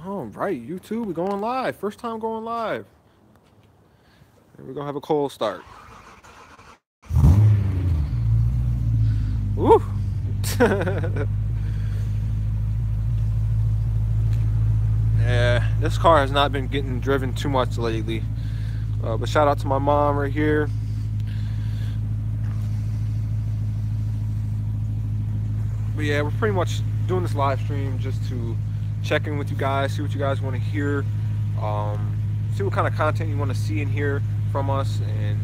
All right, YouTube, we're going live. First time going live. And we're gonna have a cold start. Woo! Yeah, this car has not been getting driven too much lately. But shout out to my mom right here. But yeah, we're pretty much doing this live stream just to check in with you guys, see what you guys want to hear, see what kind of content you want to see and hear from us, and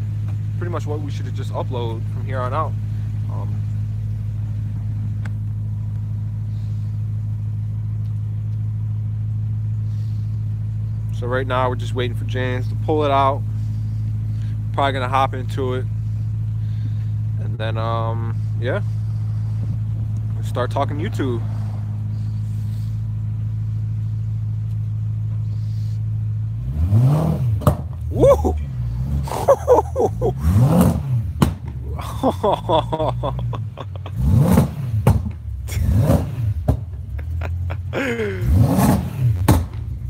pretty much what we should just upload from here on out. So right now we're just waiting for James to pull it out. Probably gonna hop into it, and then yeah, start talking YouTube. Woo!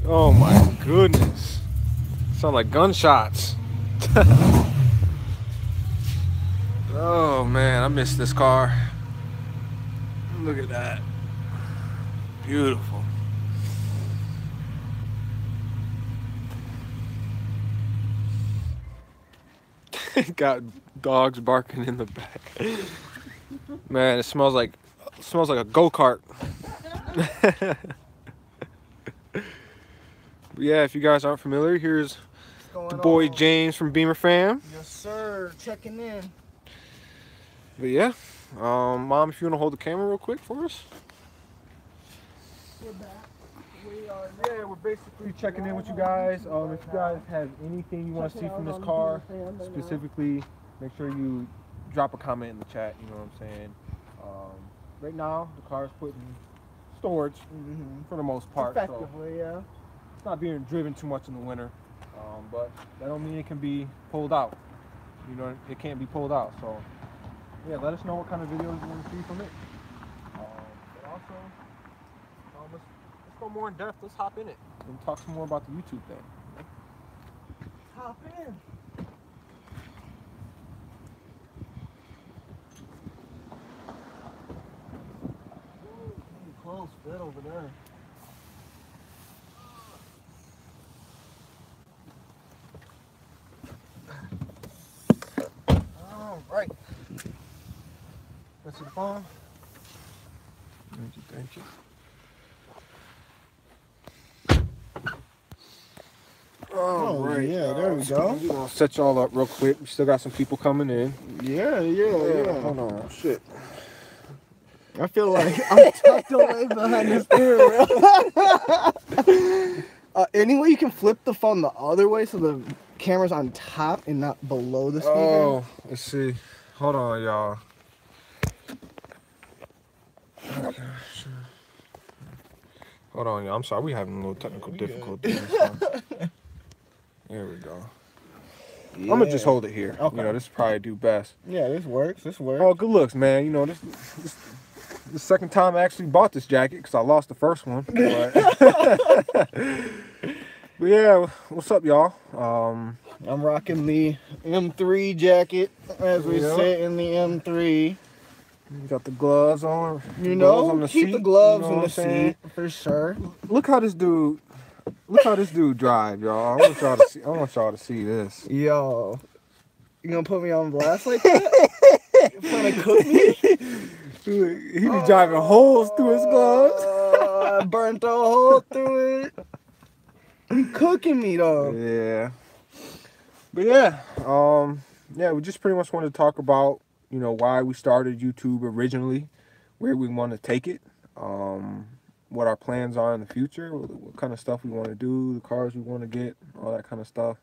Oh my goodness. Sound like gunshots. Oh man, I miss this car. Look at that. Beautiful. Got dogs barking in the back. Man, it smells like a go-kart. Yeah, if you guys aren't familiar, here's the boy James from Beemer Fam. Yes, sir. Checking in. But yeah, Mom, if you want to hold the camera real quick for us. We're back. Yeah, we're basically checking in with you guys. If you guys have anything you want to see from this car, specifically, make sure you drop a comment in the chat. You know what I'm saying? Right now, the car is put in storage for the most part. Effectively, yeah. It's not being driven too much in the winter, but that don't mean it can be pulled out. You know, it can't be pulled out. So, yeah, let us know what kind of videos you want to see from it. But also, let's go more in depth. Let's hop in it and talk some more about the YouTube thing. Hop in. Close fit over there. All right. That's the phone. Thank you. Oh, right. Yeah, there we go. We're gonna set y'all up real quick. We still got some people coming in. Yeah. Hold on. Shit. I feel like I'm tucked away behind the steering wheel. Any way you can flip the phone the other way so the camera's on top and not below the speaker? Oh, let's see. Hold on, y'all. Okay, sure. Hold on, y'all. I'm sorry. We're having a little technical difficulties. There we go. Yeah. I'm gonna just hold it here. Okay. You know, this probably do best. Yeah, this works. Oh, good looks, man. You know, this the second time I actually bought this jacket because I lost the first one. But yeah, what's up, y'all? I'm rocking the M3 jacket as we sit in the M3. You got the gloves on. You know, on the keep seat, the gloves you know in the seat for sure. Look how this dude drive, y'all. I want y'all to see this. Yo, you gonna put me on blast like that? You trying to cook me? He be driving holes through his gloves. I burnt a hole through it. You cooking me though. Yeah. But yeah, we just pretty much wanted to talk about, you know, why we started YouTube originally, where we want to take it, what our plans are in the future, what kind of stuff we want to do, the cars we want to get, all that kind of stuff.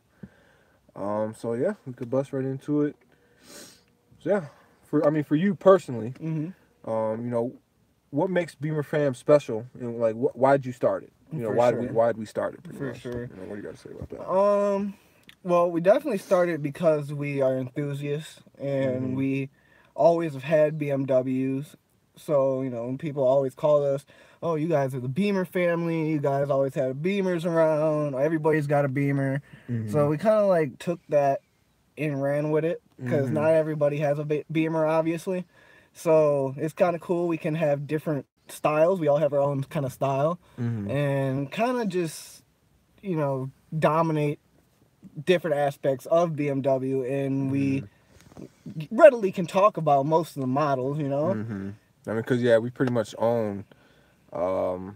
So yeah, we could bust right into it. So yeah, for you personally, you know, what makes Beemer Fam special, and like why'd you start it? You know, why'd we start it? For sure. You know, what do you got to say about that? Well, we definitely started because we are enthusiasts and we always have had BMWs, So, you know, when people always call us, oh, you guys are the Beemer family, you guys always have Beemers around, everybody's got a Beamer. So we kind of like took that and ran with it, because not everybody has a Beamer, obviously. So it's kind of cool. We can have different styles. We all have our own kind of style, and kind of just, you know, dominate different aspects of BMW, and we readily can talk about most of the models, you know. I mean, because yeah, we pretty much own all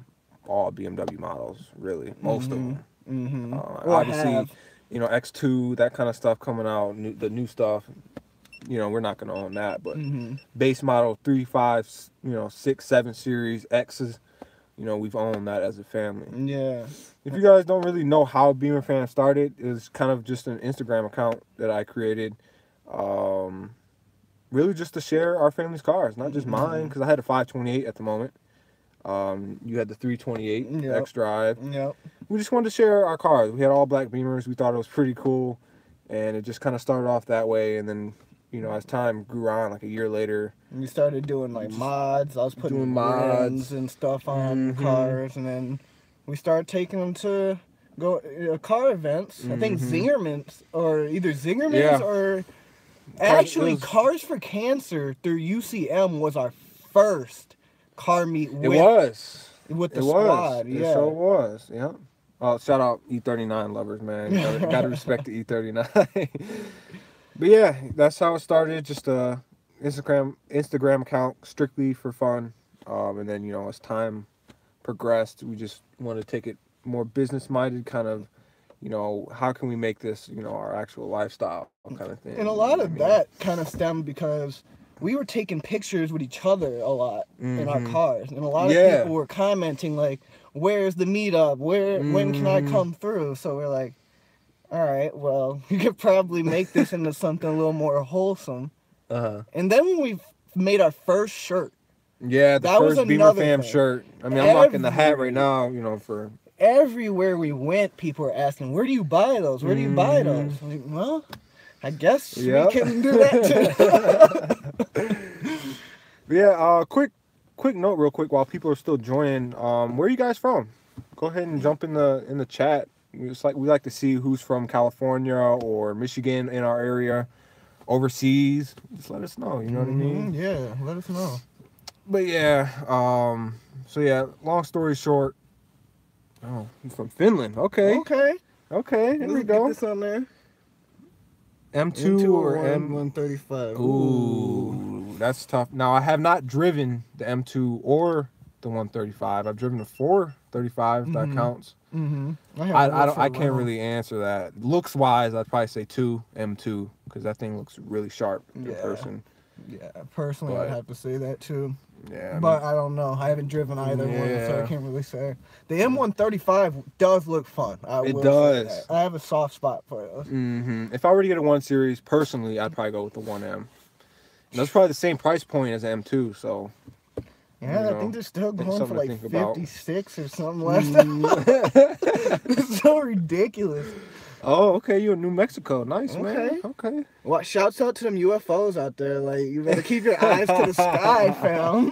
BMW models, really, most of them. Obviously, you know, X2, that kind of stuff coming out, the new stuff. You know, we're not gonna own that, but base model 3, 5, you know, 6, 7 series X's. You know, we've owned that as a family. Yeah. If you guys don't really know how Beemer Fam started, it was kind of just an Instagram account that I created. Really just to share our family's cars, not just mine, because I had a 528 at the moment. You had the 328 X Drive. Yep. We just wanted to share our cars. We had all black Beamers. We thought it was pretty cool, and it just kind of started off that way. And then, you know, as time grew on, like a year later, we started doing like mods. I was putting mods and stuff on cars, and then we started taking them to car events. I think Zingerman's, or either Zingerman's or actually Cars for Cancer through UCM was our first car meet. With the squad. Yeah, so it was. Yeah. Shout out E39 lovers, man. Gotta respect the E39. But yeah, that's how it started. Just a Instagram account strictly for fun. And then, you know, as time progressed, we just want to take it more business minded, kind of, you know, how can we make this, you know, our actual lifestyle kind of thing. And a lot of that kind of stemmed because we were taking pictures with each other a lot in our cars. And a lot of people were commenting like, where's the meetup? When can I come through? So we're like, all right, well, you could probably make this into something a little more wholesome. And then when we made our first shirt. Yeah, the first Beemer Fam shirt. I mean, I'm rocking the hat right now, you know, for... Everywhere we went, people were asking, where do you buy those? Where do you buy those? I'm like, well, I guess we can do that too. Yeah, quick note real quick while people are still joining. Where are you guys from? Go ahead and jump in the chat. We like to see who's from California or Michigan in our area, overseas. Just let us know, you know what I mean? Yeah, let us know. But yeah, so yeah, long story short. Oh, he's from Finland. Okay. There we go. Get this on there. M2 or M135. Ooh, that's tough. Now, I have not driven the M2 or the 135. I've driven the 435, if that counts. I can't really answer that. Looks wise, I'd probably say M2, because that thing looks really sharp in person. Yeah, personally, I'd have to say that too. Yeah, but I don't know. I haven't driven either one, so I can't really say. The M135 does look fun. It does. I have a soft spot for those. If I were to get a 1 Series, personally, I'd probably go with the 1M. And that's probably the same price point as M2, so... Yeah, I think they're still going for like 56 or something last time. It's so ridiculous. Oh, okay, you're in New Mexico. Nice, man. Okay. Well, shouts out to them UFOs out there. Like, you better keep your eyes to the sky, fam.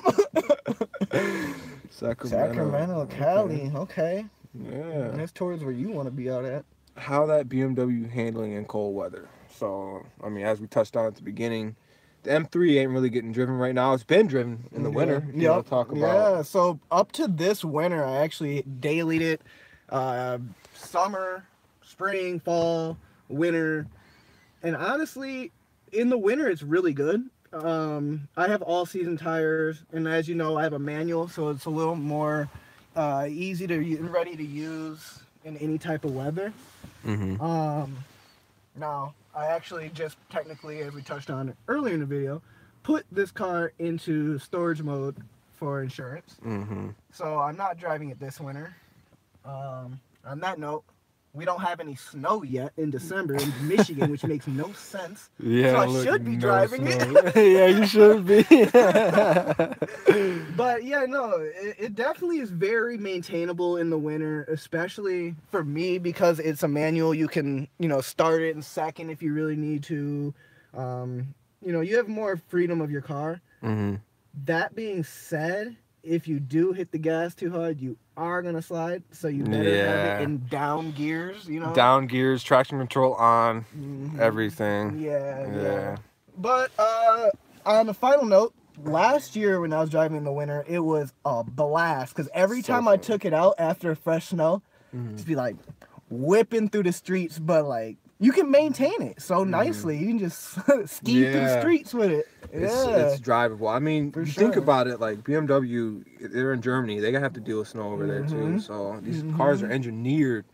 Sacramento, Cali. Okay. Yeah. And that's towards where you want to be out at. How that Bmw handling in cold weather. So, I mean, as we touched on at the beginning, the M3 ain't really getting driven right now. It's been driven in the winter. Yeah. Yeah, so up to this winter, I actually dailied it. Summer, spring, fall, winter, and honestly, in the winter it's really good. I have all season tires, and as you know, I have a manual, so it's a little more easy to ready to use in any type of weather. Now I actually just technically, as we touched on earlier in the video, put this car into storage mode for insurance. So I'm not driving it this winter. On that note, we don't have any snow yet in December in Michigan, which makes no sense. Yeah, so I should be driving it. Yeah, you should be. But yeah, no, it definitely is very maintainable in the winter, especially for me because it's a manual. You can, start it in second if you really need to. You have more freedom of your car. That being said, if you do hit the gas too hard, you are gonna slide. So you better have it Yeah. in down gears. You know. Down gears, traction control on, everything. Yeah, Yeah. But on a final note, last year when I was driving in the winter, it was a blast because every So time I fun. took it out after fresh snow, just be like whipping through the streets, but like you can maintain it so nicely. You can just ski through Yeah. streets with it. It's drivable. I mean, For you think sure. about it, like BMW, they're in Germany. They have to deal with snow over there too. So these cars are engineered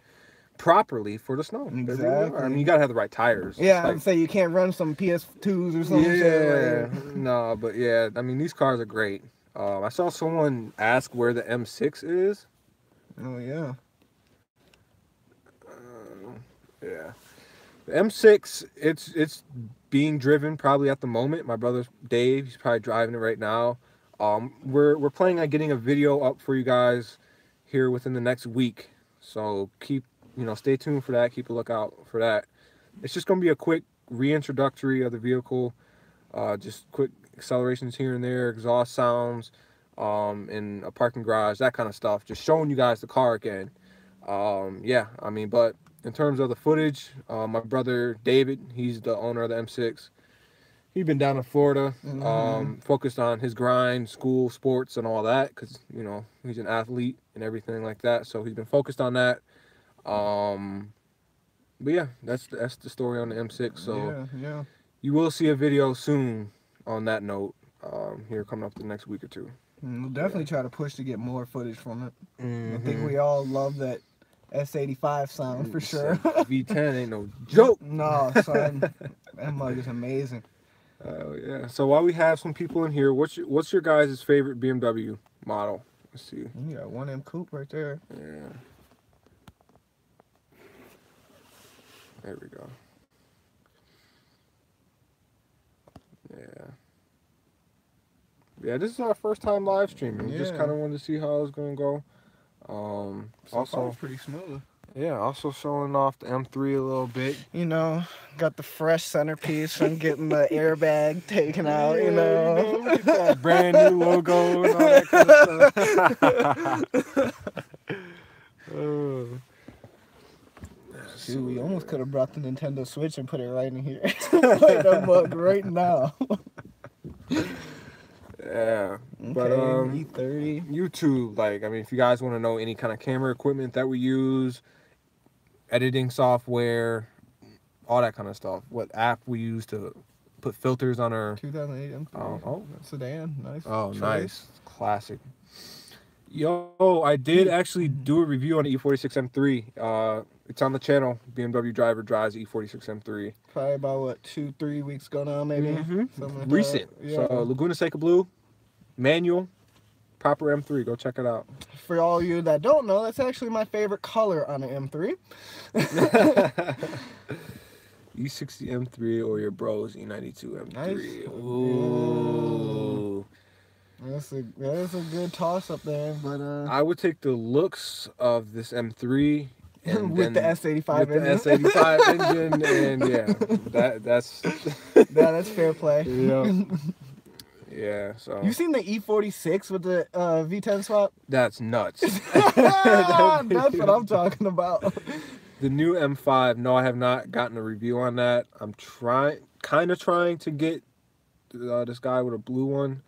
properly for the snow. They really are. I Exactly. mean, you gotta have the right tires. Yeah, Like, I'd say you can't run some PS2s or something. yeah, Like, no, but yeah, I mean, these cars are great. I saw someone ask where the M6 is. oh yeah. Yeah, the M6, it's being driven probably at the moment. My brother Dave, he's probably driving it right now. We're planning on getting a video up for you guys here within the next week. So stay tuned for that. Keep a lookout for that. It's just gonna be a quick reintroductory of the vehicle. Just quick accelerations here and there, exhaust sounds, in a parking garage, that kind of stuff. Just showing you guys the car again. Yeah, I mean, but in terms of the footage, my brother David, he's the owner of the M6. He's been down in Florida, focused on his grind, school, sports, and all that, because he's an athlete and everything like that. So he's been focused on that. But yeah, that's the story on the M6. So yeah. you will see a video soon on that note. Here coming up the next week or two. We'll definitely try to push to get more footage from it. I Mm-hmm. think we all love that S85 sound for sure. V10 ain't no joke. No, son, that mug is amazing. Oh yeah. So while we have some people in here, what's your guys' favorite BMW model? Let's see. You got one M coupe right there. Yeah. There we go. Yeah. Yeah, this is our first time live streaming. We just Yeah. kind of wanted to see how it was going to go. So Also, far, it's pretty smooth. yeah, also showing off the M3 a little bit. You know, got the fresh centerpiece from getting the airbag taken out. You know, we get that brand new logo and all that kind of stuff. Oh. Shoot, we almost could have brought the Nintendo Switch and put it right in here. Play that mug right now. Yeah, but E30. YouTube, like, I mean, if you guys want to know any kind of camera equipment that we use, editing software, all that kind of stuff, what app we use to put filters on our 2008 M3 sedan. Nice. Oh, choice. nice, classic. Yo, I did actually do a review on the E46 M3. It's on the channel. BMW driver drives E46 M3. Probably about what 2-3 weeks ago now, maybe. Something like Recent. that. Yeah. So Laguna Seca Blue, manual, proper M3. Go check it out. For all you that don't know, that's actually my favorite color on an M3. E60 M3 or your bros E92 M3. Nice. Ooh. That's a good toss up there, but I would take the looks of this M3 and with the S85 with engine. the S85 engine, and yeah, that's that's fair play. Yeah. So You seen the E46 with the V10 swap? that's nuts. That's what I'm talking about. The new M5. No, I have not gotten a review on that. I'm kind of trying to get this guy with a blue one.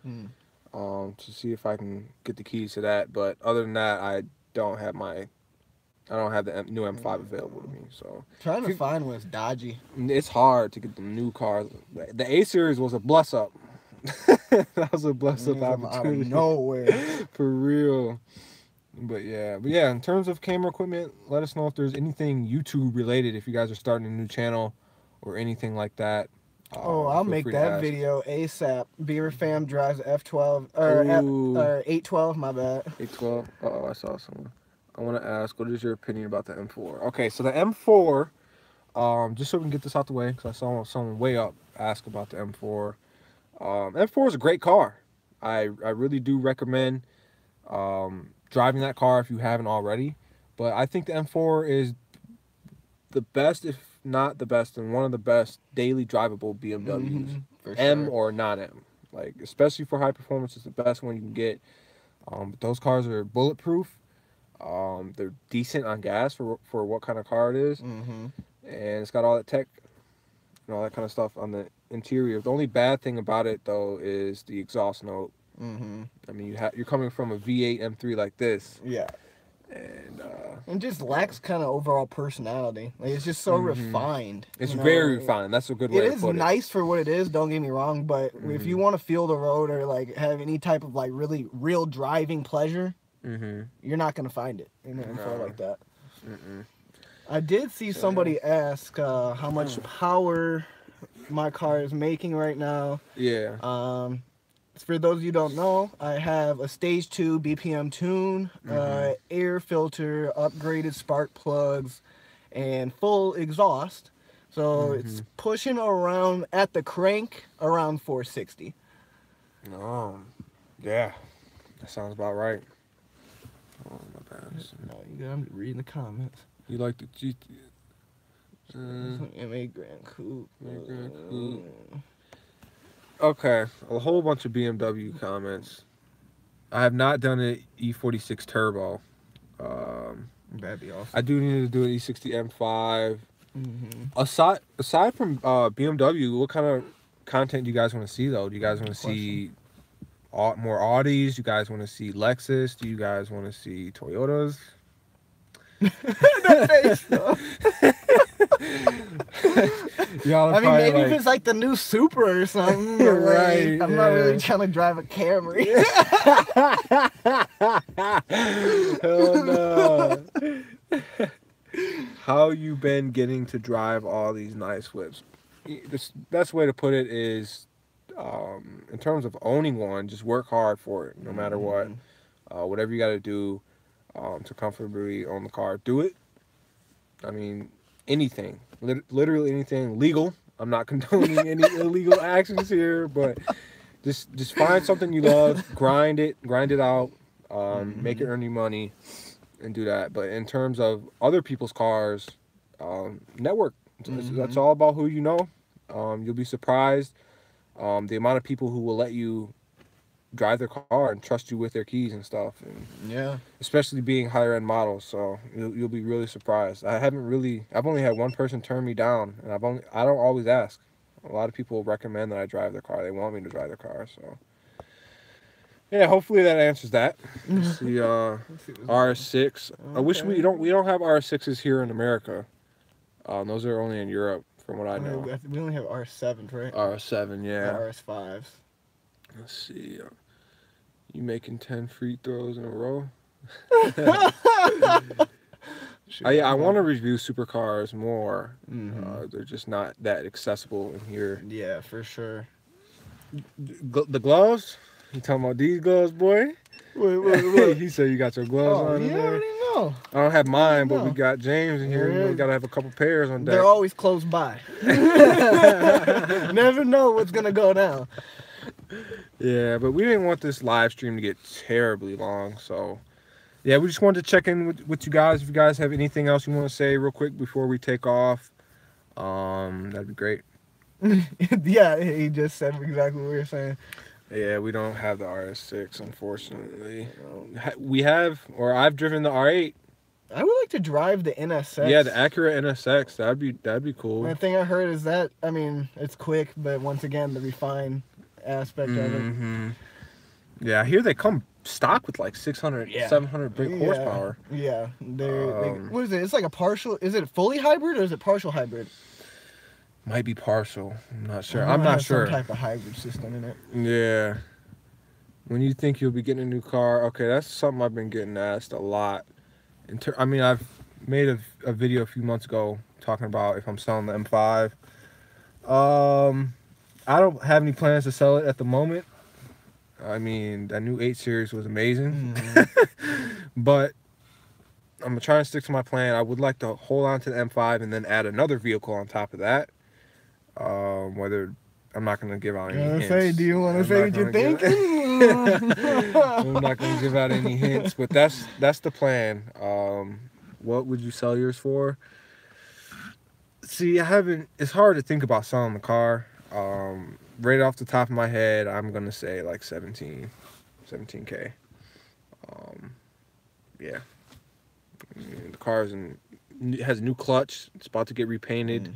To see if I can get the keys to that, but other than that, I don't have the new M5 available to me. So Trying to find one's dodgy. it's hard to get the new cars. The A series was a bless up. That was a bless up Out of opportunity. nowhere. For real. But yeah, in terms of camera equipment, let us know if there's anything YouTube related. If you guys are starting a new channel or anything like that. I'll make that video ASAP. Beemer Fam drives F12 or 812. My bad. 812. Oh, I saw someone. I want to ask, what is your opinion about the M4? Okay, so the M4. Just so we can get this out the way, because I saw someone way up ask about the M4. M4 is a great car. I really do recommend driving that car if you haven't already. But I think the M4 is the best, if not the best, and one of the best daily drivable BMWs. For M sure. or not M. Like, especially for high performance, it's the best one you can get. But those cars are bulletproof. They're decent on gas for what kind of car it is. Mm-hmm. And it's got all that tech and all that kind of stuff on the interior. The only bad thing about it, though, is the exhaust note. Mm-hmm. I mean, you're coming from a V8 M3 like this. Yeah. And just lacks kind of overall personality. Like, it's just so refined. It's very refined. That's a good way to put it. It is nice for what it is, don't get me wrong, but if you want to feel the road or like have any type of like really real driving pleasure, you're not going to find it in an info like that. I did see somebody ask how much power my car is making right now. Yeah. For those of you who don't know, I have a stage 2 BPM tune, air filter, upgraded spark plugs, and full exhaust. So it's pushing around at the crank around 460. Yeah, that sounds about right. Oh, my bad. No, you got me reading the comments. You like the GT? MA Grand Coupe. Okay, a whole bunch of BMW comments. I have not done an E46 Turbo. That'd be awesome. I do need to do an E60 M5. Aside from BMW, what kind of content do you guys want to see, though? Do you guys want to see more Audis? Do you guys want to see Lexus? Do you guys want to see Toyotas? That face, though. Y'all I mean, maybe like, if it's like the new Super or something. Right, I'm not really trying to drive a Camry. Hell no. How you been getting to drive all these nice whips? The best way to put it is, in terms of owning one, just work hard for it, no matter what. Whatever you got to do to comfortably own the car, do it. I mean, anything, literally anything legal. I'm not condoning any illegal actions here, but just find something you love, grind it out, make it earn you money, and do that. But in terms of other people's cars, network. That's all about who you know. You'll be surprised the amount of people who will let you drive their car and trust you with their keys and stuff. And yeah, especially being higher end models, so you'll be really surprised. I've only had one person turn me down, and I don't always ask. A lot of people recommend that I drive their car. They want me to drive their car, so yeah, hopefully that answers that. Let's see, RS6. Okay. I wish we don't have RS6s here in America. Those are only in Europe, from what I know. We only have RS7s, right? RS7, yeah. RS5s. Let's see. You making 10 free throws in a row? I want to review supercars more. They're just not that accessible in here. Yeah, for sure. The gloves? You talking about these gloves, boy? Wait. He said you got your gloves on. You already know. I don't have mine, but we got James in here. We gotta have a couple pairs on deck. They're always close by. Never know what's gonna go down. Yeah, but we didn't want this live stream to get terribly long, so yeah, we just wanted to check in with you guys. If you guys have anything else you want to say real quick before we take off, that'd be great. Yeah, he just said exactly what we were saying. Yeah, we don't have the RS6, unfortunately. We have, or I've driven the R8. I would like to drive the NSX. Yeah, the Acura NSX. That'd be cool. The thing I heard is that, I mean, it's quick, but once again, the refined aspect of it. Yeah, I hear they come stock with like 600, 700 big horsepower. Yeah, what is it? It's like a partial. Is it fully hybrid or is it partial hybrid? Might be partial. I'm not sure. I'm not sure. Some type of hybrid system in it. Yeah. When you think you'll be getting a new car, okay, that's something I've been getting asked a lot. I mean, I've made a video a few months ago talking about if I'm selling the M5. I don't have any plans to sell it at the moment. I mean, that new 8 Series was amazing. But I'm trying to stick to my plan. I would like to hold on to the M5 and then add another vehicle on top of that. Whether I'm not going to give out any hints. Do you want to say what you're thinking? I'm not going to give out any hints, but that's the plan. What would you sell yours for? See, it's hard to think about selling the car. right off the top of my head, I'm gonna say like 17K. Yeah, the car has a new clutch. It's about to get repainted.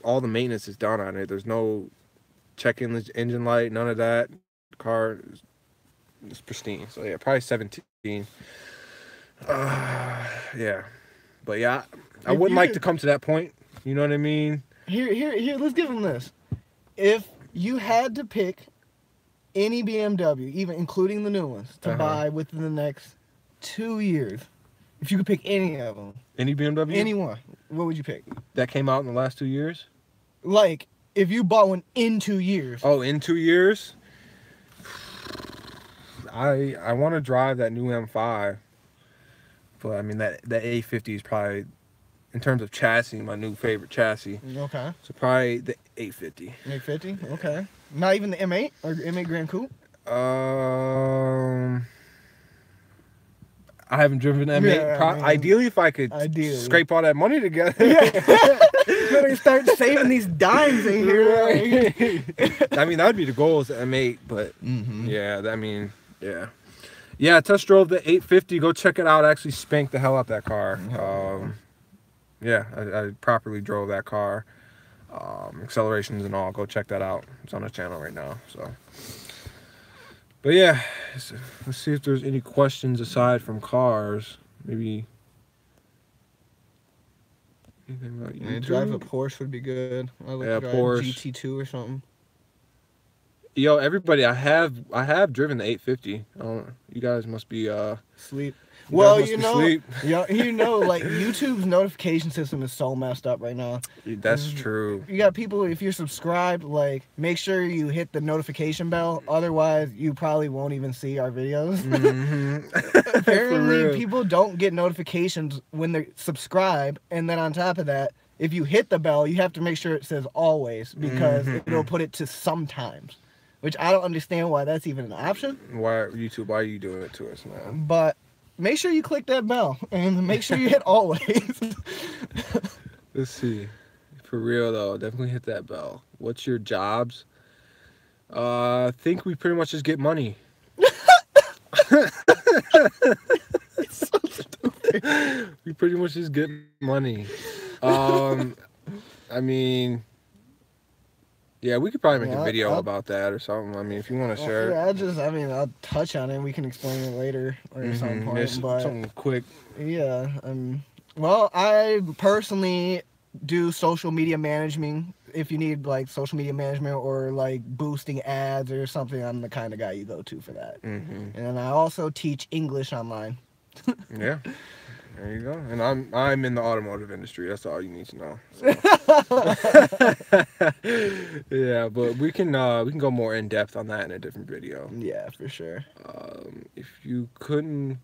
All the maintenance is done on it. There's no checking the engine light, none of that. The car is pristine. So yeah, probably 17. Yeah, but yeah, I wouldn't like to come to that point. You know what I mean? Here. Let's give him this. If you had to pick any BMW, even including the new ones, to buy within the next 2 years, if you could pick any of them, any BMW, anyone, what would you pick? That came out in the last 2 years? Like, if you bought one in 2 years. Oh, in 2 years? I want to drive that new M5, but I mean that A50 is probably, in terms of chassis, my new favorite chassis. Okay. So probably the 850. 850. Okay. Not even the M8 or M8 Grand Coupe. I haven't driven an M8. Yeah, I mean, ideally, if I could scrape all that money together. Yeah. You better start saving these dimes in here. Right? I mean, that would be the goal, is the M8, but yeah, I mean, yeah. Yeah, I test drove the 850. Go check it out. I actually spanked the hell out that car. Yeah, I properly drove that car. Accelerations and all. Go check that out. It's on the channel right now. So, but yeah, let's see if there's any questions aside from cars. Maybe anything about YouTube? Drive a Porsche would be good. I like to drive Porsche GT2 or something. Yo, everybody, I have driven the 850. You guys must be sleep. Well, you know, like YouTube's YouTube's notification system is so messed up right now. That's true. You got people, if you're subscribed, like, make sure you hit the notification bell. Otherwise, you probably won't even see our videos. Apparently, people don't get notifications when they subscribe. And then on top of that, if you hit the bell, you have to make sure it says always, because it'll put it to sometimes. Which I don't understand why that's even an option. Why, YouTube, why are you doing it to us, man? But make sure you click that bell and make sure you hit always. Let's see. For real though, definitely hit that bell. What's your jobs? I think we pretty much just get money. It's so stupid. We pretty much just get money. I mean, yeah, we could probably make a video about that or something. I mean, if you want to share. Yeah, I'll touch on it. We can explain it later or at some point. But something quick. Yeah. Well, I personally do social media management. If you need like social media management or like boosting ads or something, I'm the kind of guy you go to for that. And then I also teach English online. Yeah. There you go. And I'm in the automotive industry. That's all you need to know. So. Yeah, but we can go more in depth on that in a different video. Yeah, for sure. If you couldn't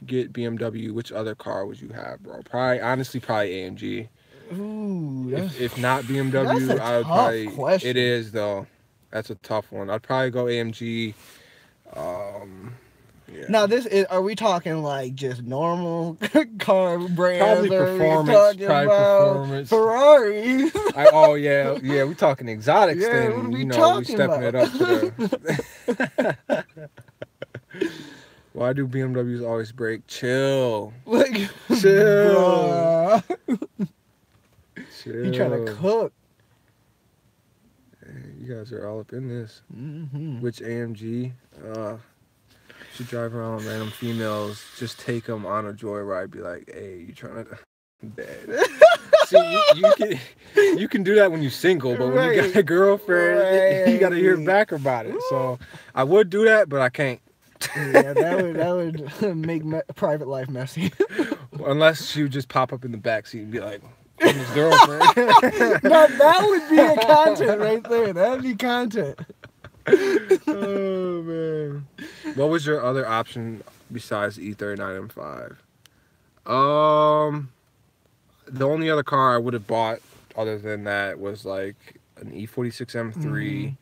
get BMW, which other car would you have, bro? Honestly, probably AMG. Ooh, if not BMW, I would probably. Question. It is though. That's a tough one. I'd probably go AMG. Yeah. Now, are we talking like just normal car brands? Probably performance. Performance. Ferrari. Yeah. We talking exotics. Yeah, then we stepping it up to the. Why do BMWs always break? Chill. Like, chill. Chill. You trying to cook? Hey, you guys are all up in this. Which AMG? You drive around with random females, just take them on a joyride, be like, hey, you trying to dead. See, you can do that when you're single, but when you got a girlfriend, you got to hear back about it. So I would do that, but I can't. Yeah, that would make private life messy. Unless she would just pop up in the backseat and be like, I'm his girlfriend. Now that would be a content right there. That would be content. Oh man, what was your other option besides the E39 M5? The only other car I would have bought other than that was like an E46 M3,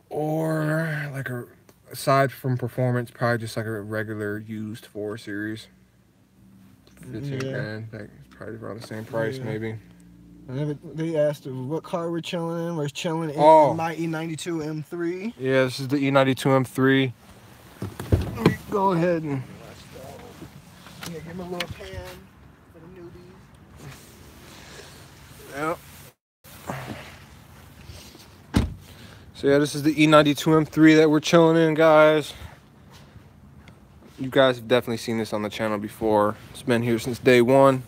or like aside from performance, probably just like a regular used 4 Series. 15 grand, like probably around the same price maybe. And they asked what car we're chilling in. We're chilling in my E92 M3. Yeah, this is the E92 M3. Let me go ahead and... Yeah, give me a little pan for the newbies. Yep. So yeah, this is the E92 M3 that we're chilling in, guys. You guys have definitely seen this on the channel before. It's been here since day one.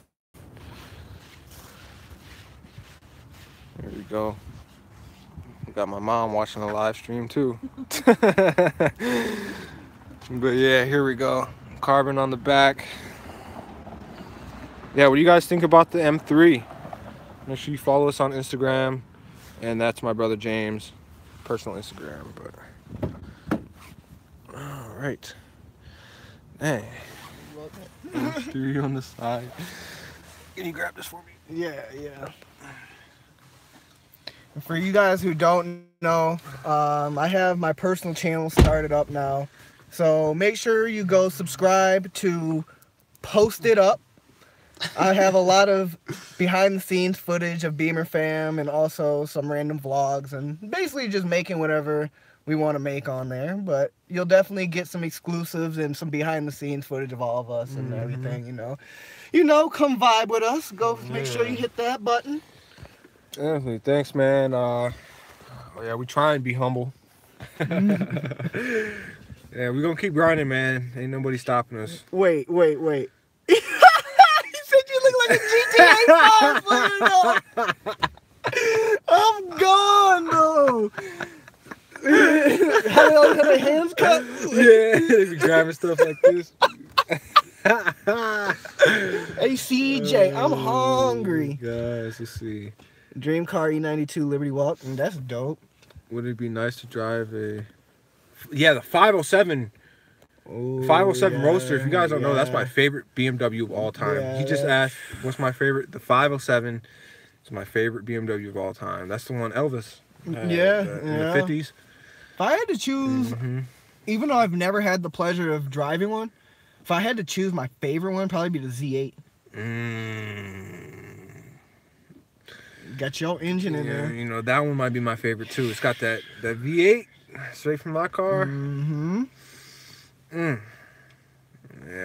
There we go. Got my mom watching the live stream too. But yeah, here we go. Carbon on the back. Yeah, what do you guys think about the M3? Make sure you follow us on Instagram. And that's my brother James' personal Instagram. But all right. Hey. M3 on the side. Can you grab this for me? Yeah, yeah. For you guys who don't know, I have my personal channel started up now. So make sure you go subscribe to Post It Up. I have a lot of behind the scenes footage of Beemer Fam and also some random vlogs and basically just making whatever we want to make on there. But you'll definitely get some exclusives and some behind the scenes footage of all of us and everything, you know. Come vibe with us. Go make sure you hit that button. Definitely. Thanks, man. Yeah, we try and be humble. Yeah, we're gonna keep grinding, man. Ain't nobody stopping us. Wait. You said you look like a GTA 5 player. I'm gone, though. How they always have their hands cut? Yeah, they be grabbing stuff like this. Hey, CJ, I'm hungry. Guys, let's see. Dream car E92 Liberty Walk, and that's dope. Would it be nice to drive a... Yeah, the 507. Ooh, 507 yeah, Roadster. If you guys don't know, that's my favorite BMW of all time. Yeah, He just asked, what's my favorite? The 507 is my favorite BMW of all time. That's the one Elvis had, in the 50s. If I had to choose, even though I've never had the pleasure of driving one, if I had to choose my favorite one, probably be the Z8. Got your engine in there. You know, that one might be my favorite too. It's got that V8 straight from my car. Yeah,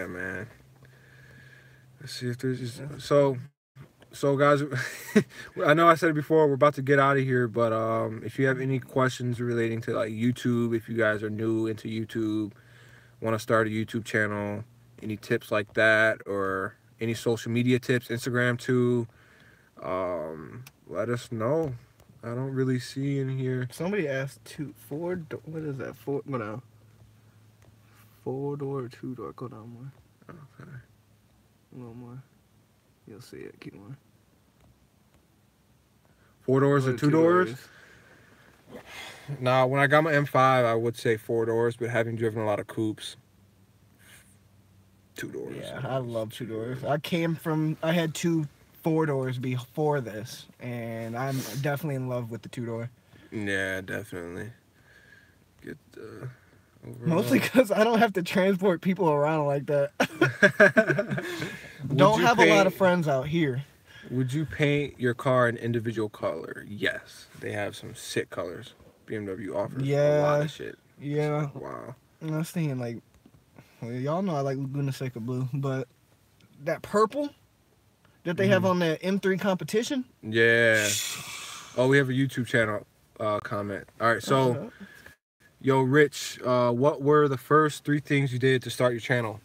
man. Let's see if there's so guys, I know I said it before, we're about to get out of here, but if you have any questions relating to like YouTube, if you guys are new into YouTube, want to start a YouTube channel, any tips like that, or any social media tips, Instagram too, let us know. I don't really see in here. Somebody asked what is that? 4-door or 2-door? Go down more. Okay. A little more. You'll see it. Keep going. 4 doors or 2 doors? Now, when I got my M5, I would say 4 doors, but having driven a lot of coupes, 2 doors. Yeah, I love 2 doors. I had 2 4-doors before this, and I'm definitely in love with the 2-door. Yeah, definitely. Get the overall. Mostly because I don't have to transport people around like that. Don't have a lot of friends out here. Would you paint your car an individual color? Yes. They have some sick colors. BMW offers a lot of shit. Yeah. Wow. I was thinking like, well, y'all know I like Laguna Seca blue, but that purple that they have on the M3 competition. Yeah. Oh, we have a YouTube channel comment. All right, so, yo, Rich, what were the first 3 things you did to start your channel?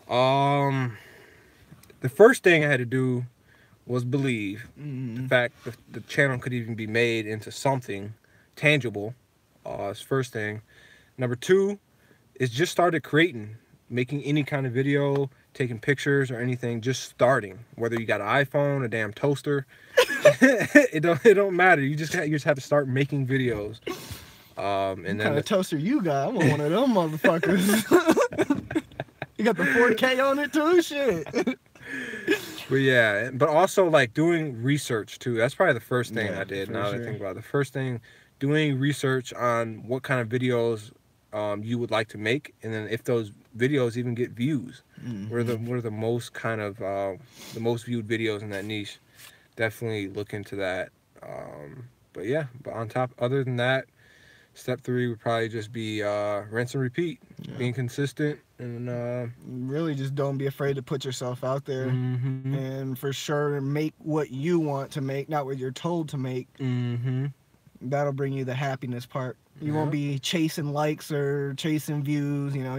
The first thing I had to do was believe the fact that the channel could even be made into something tangible. That's first thing. Number 2 is just started making any kind of video, taking pictures or anything, just starting. Whether you got an iPhone, a damn toaster, it don't matter. You just have to start making videos. And then kind of toaster you got? I'm one of them motherfuckers. You got the 4K on it too, shit. But yeah, but also like doing research too. That's probably the first thing I did. Now that I think about it, the first thing, doing research on what kind of videos you would like to make, and then if those videos even get views. What are the most kind of the most viewed videos in that niche? definitely look into that. But yeah, but other than that, step 3 would probably just be rinse and repeat, being consistent, and really just don't be afraid to put yourself out there, and for sure make what you want to make, not what you're told to make. That'll bring you the happiness part. You won't be chasing likes or chasing views. You know,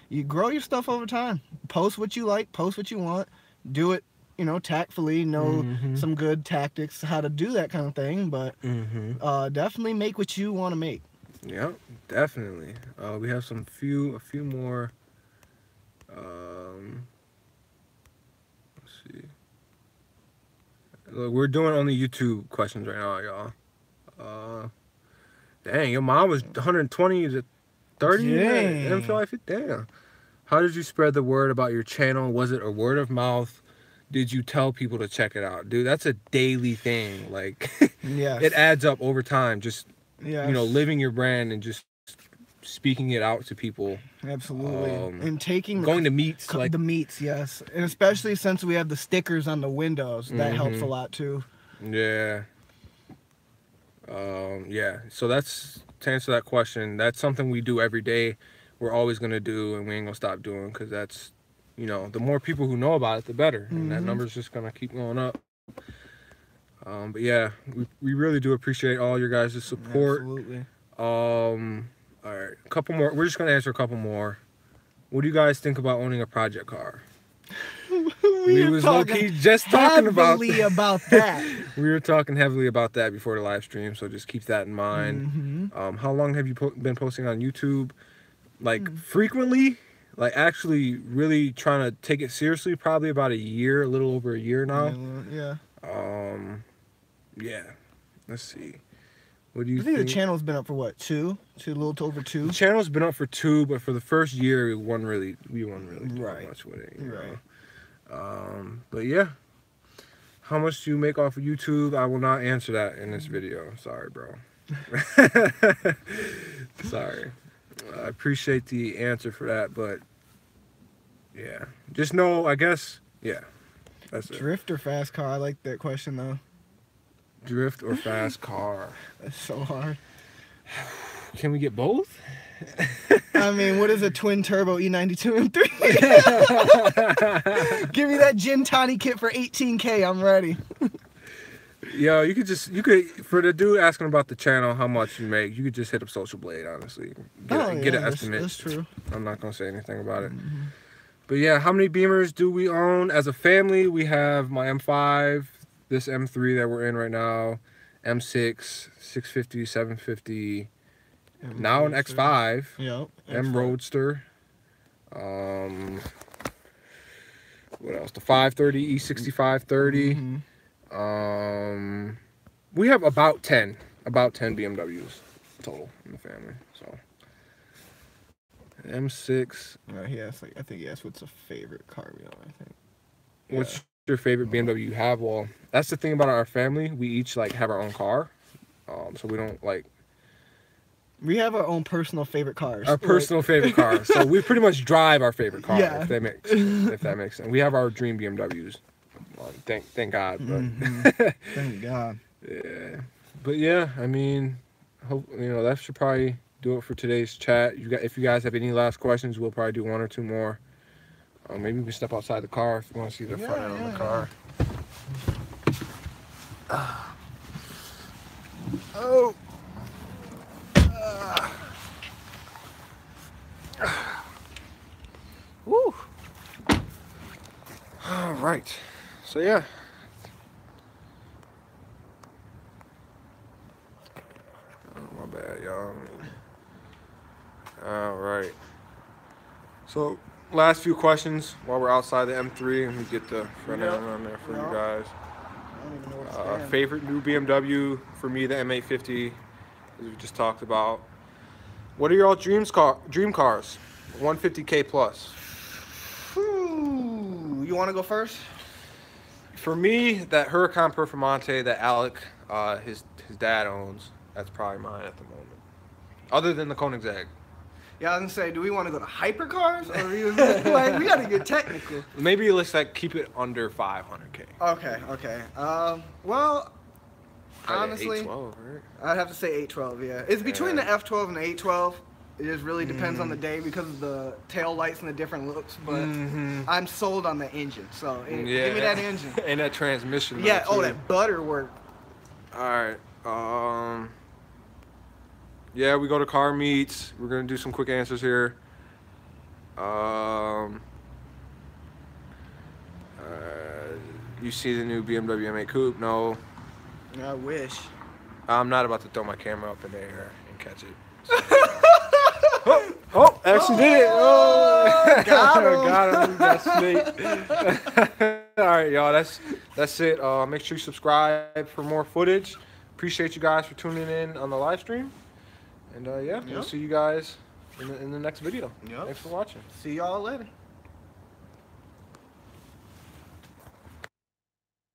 you grow your stuff over time. Post what you like, post what you want, do it, you know, tactfully, know some good tactics how to do that kind of thing, but definitely make what you want to make. Yeah, definitely. We have a few more. Let's see. Look, we're doing only YouTube questions right now, y'all. Dang, your mom was 120 to 30. Dang. I'm sure damn. How did you spread the word about your channel? Was it a word of mouth? Did you tell people to check it out? Dude, that's a daily thing. Like, it adds up over time. Just, you know, living your brand and just speaking it out to people. Absolutely. And taking going to meets, like the meets, yes. And especially since we have the stickers on the windows, that helps a lot too. Yeah. Yeah. So that's, to answer that question, that's something we do every day. We're always going to do, and we ain't going to stop doing, because that's, you know, the more people who know about it, the better. And that number's just going to keep going up. But yeah, we really do appreciate all your guys' support. Absolutely. All right, a couple more. We're just going to answer a couple more. What do you guys think about owning a project car? We was low-key just talking about that. We were talking heavily about that before the live stream, so just keep that in mind. How long have you been posting on YouTube? Like, frequently? Like, actually really trying to take it seriously? Probably about a year, a little over a year now. Yeah. Yeah. Let's see. What do you think? I think the channel's been up for what, two, a little over 2. The channel's been up for 2, but for the first year, we weren't really doing much with it. You know? But yeah. How much do you make off of YouTube? I will not answer that in this video. Sorry, bro. Sorry. I appreciate the answer for that, but yeah. Just know, I guess, yeah. That's it. Drift or fast car? I like that question, though. Drift or fast car? That's so hard. Can we get both? I mean, what is a twin turbo E92 M3? Give me that Gin Tani kit for $18K. I'm ready. Yo, you could for the dude asking about the channel, how much you make, you could just hit up Social Blade, honestly. Get an estimate. That's true. I'm not gonna say anything about it. But yeah, how many Beamers do we own? As a family, we have my M5, this M3 that we're in right now, M6, 650, 750, now an X5, M Roadster, what else? The 530, E6530. We have about 10 BMWs total in the family. So M6. I think he asked what's a favorite car we own. I think. What's your favorite BMW you have? Well, that's the thing about our family. We each like have our own car, so we don't like. We have our own personal favorite cars. Our personal favorite cars. So we pretty much drive our favorite car. If that makes sense. We have our dream BMWs. Well, thank God. But Thank God. Yeah. But yeah, I mean, that should probably do it for today's chat. If you guys have any last questions, we'll probably do 1 or 2 more. Maybe we can step outside the car if you want to see the front end of the car. Oh. Woo. All right. So yeah. Oh, my bad, y'all. All right. So last few questions while we're outside the M3, and we get the front end on there for you guys. Favorite new BMW for me, the M850, as we just talked about. What are your all dream cars? 150K plus. You want to go first? For me, that Huracan Performante that Alec, his dad owns, that's probably mine at the moment. Other than the Koenigsegg. Yeah, I was gonna say, do we want to go to hypercars or like we gotta get technical? Maybe let's like keep it under 500K. Okay. Well, honestly, 812, right? I'd have to say 812. Yeah, it's between the F12 and the 812. It just really depends on the day because of the tail lights and the different looks. But I'm sold on the engine. So give me that engine and that transmission. Yeah. Oh, that butter work. All right. Yeah, we go to car meets. We're gonna do some quick answers here. You see the new BMW M8 Coupe? No. I wish. I'm not about to throw my camera up in the air and catch it. So. Actually did it. Oh, got him. That's sweet. All right, y'all. That's it. Make sure you subscribe for more footage. Appreciate you guys for tuning in on the live stream. And we'll see you guys in the next video. Thanks for watching. See y'all later.